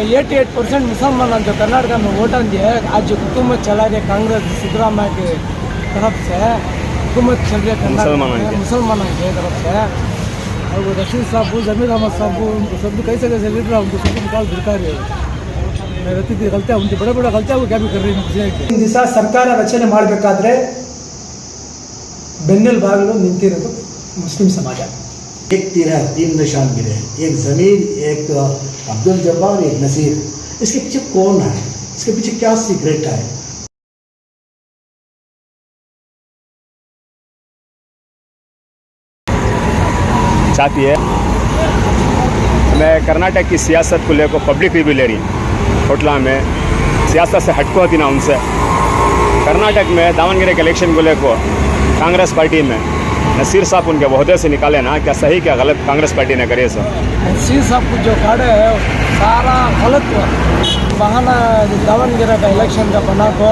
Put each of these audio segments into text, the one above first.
88% मुसलमान जो कर्नाटक में वोट दिए आज जो हुकूमत चला रही कांग्रेस सिद्धरामैया की तरफ से हुकूमत चल रही है कर्नाटक मुसलमानों की तरफ से। और वो रशीद साहब जमीर अहमद साहब उनको सब कैसे कैसे लीडर है उनको सब निकाल भिड़का रहे हैं। रहती थी गलतियाँ उनकी बड़े बड़े गलतियाँ वो क्या भी कर रही है। ದಿವಸ ಸರ್ಕಾರ ರಚನೆ ಮಾಡಬೇಕಾದ್ರೆ ಬೆನ್ನೆಲ್ ಬಾಗಿಲು ನಿಂತಿರೋದು ಮುಸ್ಲಿಂ ಸಮಾಜ। एक तीर है, 3 निशान गिरे, एक ज़मीर, एक अब्दुल जब्बार, एक नसीर। इसके पीछे कौन है? इसके पीछे क्या सीक्रेट है? चाहती है मैं कर्नाटक की सियासत को लेकर पब्लिक रिव्यू ले रही होटला में सियासत से हटको होती ना उनसे। कर्नाटक में दावनगिरी के इलेक्शन को लेकर कांग्रेस पार्टी में नसीर साहब उनके वहदे से निकाले ना, क्या सही क्या गलत कांग्रेस पार्टी ने करे सर? नसीर साहब को जो काढ़े है सारा गलत हुआ। बहाना दावनगिरी का इलेक्शन का बना को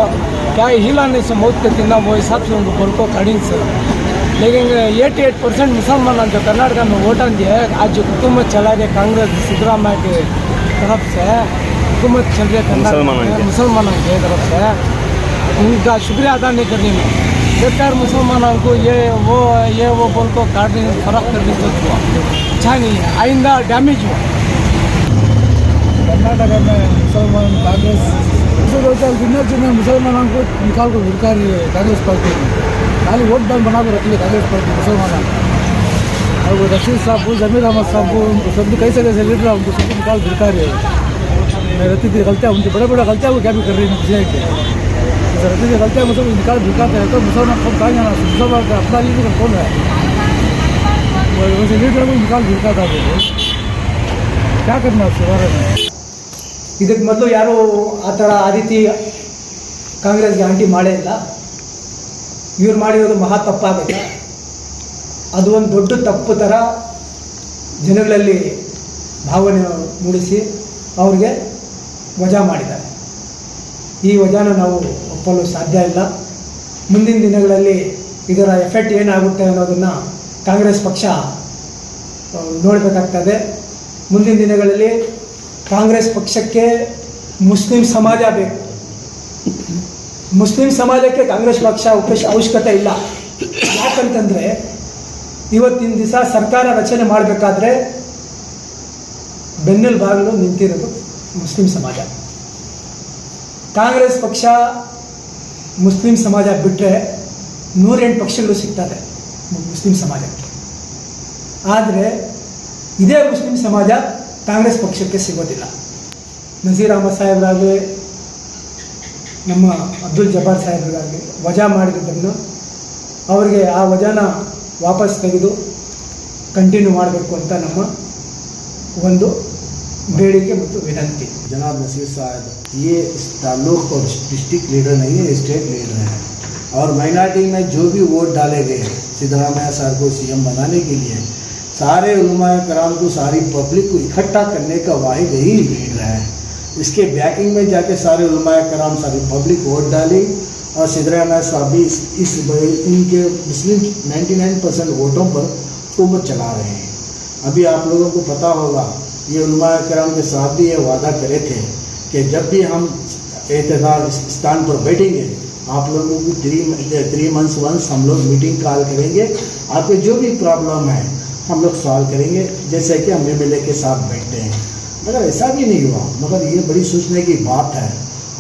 क्या हिलाने से मौत के दिन वो हिसाब से उनको बोल को काढ़ी से। लेकिन 88% मुसलमान जो कर्नाटक में वोट दिए आज जो हुकूमत चला रही कांग्रेस सिद्धरामैया की तरफ से हुकूमत चल रही है कर्नाटक मुसलमानों की तरफ से। उनका शुक्रिया अदा नहीं करने में बेकार मुसलमानों को ये वो बोल को काटने फर्क करने से हुआ अच्छा नहीं है, आइंदा डैमेज हुआ। कर्नाटक में मुसलमान कांग्रेस जिन्हें मुसलमानों को निकाल को भिड़का रही है कांग्रेस पार्टी में। खाली वोट बैंक बना कर रखी है कांग्रेस पार्टी मुसलमानों। और वो रशीद साहब जमीर अहमद साहब उनको सब कैसे कैसे लीडर है उनको सब निकाल भिड़का रही है। रहती थी गलतियाँ उनकी बड़े बड़े गलतियाँ वो क्या भी कर रही है। रहती थी गलतियाँ मतलब निकाल भिड़काते हैं तो मुसलमान कौन कहाँ जाना मुसलमान का अपना लीडर कौन है वैसे लीडर को निकाल भिड़काता है क्या करना उसके बारे में। ಇದಕ್ಕೆ ಮೊದಲು ಯಾರು ಆ ಥರ ಆ ರೀತಿ ಕಾಂಗ್ರೆಸ್ಗೆ ಆಂಟಿ ಮಾಡೇ ಇಲ್ಲ। ಇವ್ರು ಮಾಡಿರೋದು ಮಹಾ ತಪ್ಪಾಗುತ್ತೆ। ಅದು ಒಂದು ದೊಡ್ಡ ತಪ್ಪು ಥರ ಜನಗಳಲ್ಲಿ ಭಾವನೆ ಮೂಡಿಸಿ ಅವ್ರಿಗೆ ವಜಾ ಮಾಡಿದ್ದಾರೆ। ಈ ವಜಾನ ನಾವು ಒಪ್ಪಲು ಸಾಧ್ಯ ಇಲ್ಲ। ಮುಂದಿನ ದಿನಗಳಲ್ಲಿ ಇದರ ಎಫೆಕ್ಟ್ ಏನಾಗುತ್ತೆ ಅನ್ನೋದನ್ನು ಕಾಂಗ್ರೆಸ್ ಪಕ್ಷ ನೋಡಬೇಕಾಗ್ತದೆ। ಮುಂದಿನ ದಿನಗಳಲ್ಲಿ ಕಾಂಗ್ರೆಸ್ ಪಕ್ಷಕ್ಕೆ ಮುಸ್ಲಿಂ ಸಮಾಜ ಬೇಕು। ಮುಸ್ಲಿಂ ಸಮಾಜಕ್ಕೆ ಕಾಂಗ್ರೆಸ್ ಪಕ್ಷ ಅವಶ್ಯಕತೆ ಇಲ್ಲ। ಯಾಕಂತಂದರೆ ಇವತ್ತಿನ ದಿವಸ ಸರ್ಕಾರ ರಚನೆ ಮಾಡಬೇಕಾದ್ರೆ ಬೆನ್ನೆಲ್ ಬಾಗಿಲು ನಿಂತಿರೋದು ಮುಸ್ಲಿಂ ಸಮಾಜ। ಕಾಂಗ್ರೆಸ್ ಪಕ್ಷ ಮುಸ್ಲಿಂ ಸಮಾಜ ಬಿಟ್ಟರೆ 108 ಪಕ್ಷಗಳು ಸಿಗ್ತದೆ ಮುಸ್ಲಿಂ ಸಮಾಜಕ್ಕೆ। ಆದರೆ ಇದೇ ಮುಸ್ಲಿಂ ಸಮಾಜ ಕಾಂಗ್ರೆಸ್ ಪಕ್ಷಕ್ಕೆ ಸಿಗೋದಿಲ್ಲ। ನಜೀರ್ ಅಹಮದ್ ಸಾಹೇಬರಾಗಲಿ ನಮ್ಮ ಅಬ್ದುಲ್ ಜಬ್ಬಾರ್ ಸಾಹೇಬರಾಗಲಿ ವಜಾ ಮಾಡಿದ್ದನ್ನು ಅವರಿಗೆ ಆ ವಜಾನ ವಾಪಸ್ ತೆಗೆದು ಕಂಟಿನ್ಯೂ ಮಾಡಬೇಕು ಅಂತ ನಮ್ಮ ಒಂದು ಬೇಡಿಕೆ ಮತ್ತು विनती। जनाब नसीर साहब ये इस ताल्लुक और डिस्ट्रिक्ट लीडर नहीं है, स्टेट लीडर है। और माइनॉरिटी में जो भी वोट डाले गए सिद्धरामैया साहब को सीएम बनाने के लिए सारे उलमाए कराम को सारी पब्लिक को इकट्ठा करने का वाहिद यही लीडर है। इसके बैकिंग में जाके सारे उलमाए कराम सारी पब्लिक वोट डाली और सिद्धरामैया साहब भी इनके मुस्लिम 99% वोटों पर हुकूमत चला रहे हैं। अभी आप लोगों को पता होगा ये उलमाए कराम के साथ भी ये वादा करे थे कि जब भी हम एतदार स्थान पर बैठेंगे आप लोगों को 3 months वंस हम लोग मीटिंग कॉल करेंगे, आपके जो भी प्रॉब्लम है हम लोग सॉल्व करेंगे जैसे कि हम MLA के साथ बैठते हैं। मगर ऐसा भी नहीं हुआ। मगर ये बड़ी सोचने की बात है।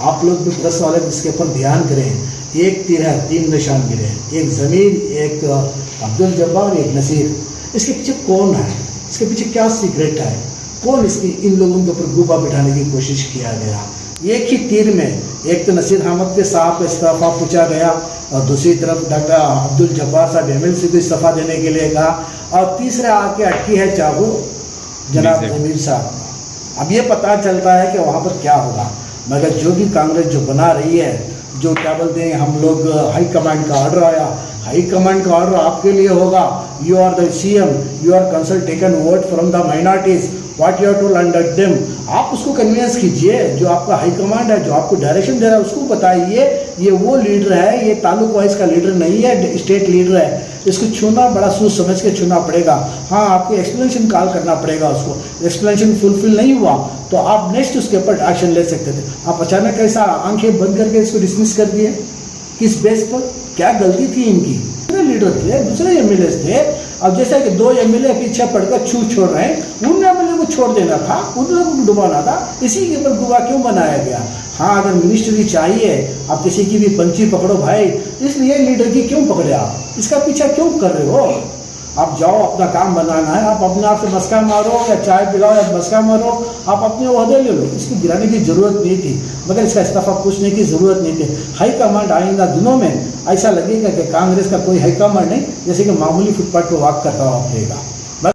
आप लोग भी प्रेस वाले इसके ऊपर ध्यान करें। एक तीर है, 3 निशान गिरे, एक ज़मीर, एक अब्दुल जब्बार, एक नसीर। इसके पीछे कौन है? इसके पीछे क्या सीक्रेट है? कौन इसकी इन लोगों के ऊपर गुब्बा बिठाने की कोशिश किया गया? एक ही तीर में एक तो नसीर अहमद के साहब का इस्तीफा पूछा गया और दूसरी तरफ डॉक्टर अब्दुल जब्बार साहब MLC को इस्तीफा देने के लिए कहा और तीसरे आके अटकी है चाहू जनाब जमीर साहब। अब ये पता चलता है कि वहाँ पर क्या होगा। मगर जो भी कांग्रेस जो बना रही है, जो क्या बोलते हैं हम लोग हाई कमांड का ऑर्डर आया, हाई कमांड का ऑर्डर आपके लिए होगा। You are the CM, you are consult taken vote from the minorities. What you are told under them. आप उसको कन्विंस कीजिए, जो आपका हाई कमांड है, जो आपको डायरेक्शन दे रहा है, उसको बताइए ये वो लीडर है, ये तालुक वाइज का लीडर नहीं है, स्टेट लीडर है, इसको छूना बड़ा सोच समझ के छूना पड़ेगा। हाँ, आपको एक्सप्लेनेशन कॉल करना पड़ेगा, उसको एक्सप्लेनेशन फुलफिल नहीं हुआ तो आप नेक्स्ट उसके ऊपर एक्शन ले सकते थे। आप अचानक कैसा आंखें बंद करके इसको डिसमिस कर दिए, किस बेस पर? क्या गलती थी इनकी? दूसरे लीडर थे, दूसरे एमएलए थे, अब जैसा कि 2 एमएलए पीछे पड़कर छूट छोड़ रहे हैं, उन एमएलए को छोड़ देना था, उन लोगों को डुबाना था, इसी के ऊपर गुवा क्यों बनाया गया? हाँ, अगर मिनिस्ट्री चाहिए, आप किसी की भी पंछी पकड़ो भाई, इसलिए लीडर की क्यों पकड़े आप? इसका पीछा क्यों कर रहे हो? आप जाओ, अपना काम बनाना है, आप अपने आप से मस्का मारो या चाय पिलाओ या मस्का मारो, आप अपने ओहदे ले लो, इसको गिराने की जरूरत नहीं थी, मगर इसका इस्तीफा पूछने की जरूरत नहीं थी। हाई कमांड आइंदा दिनों में ऐसा लगेगा कि कांग्रेस का कोई हाई कमांड नहीं, जैसे कि मामूली फुटपाथ पर वॉक करता हुआ रहेगा।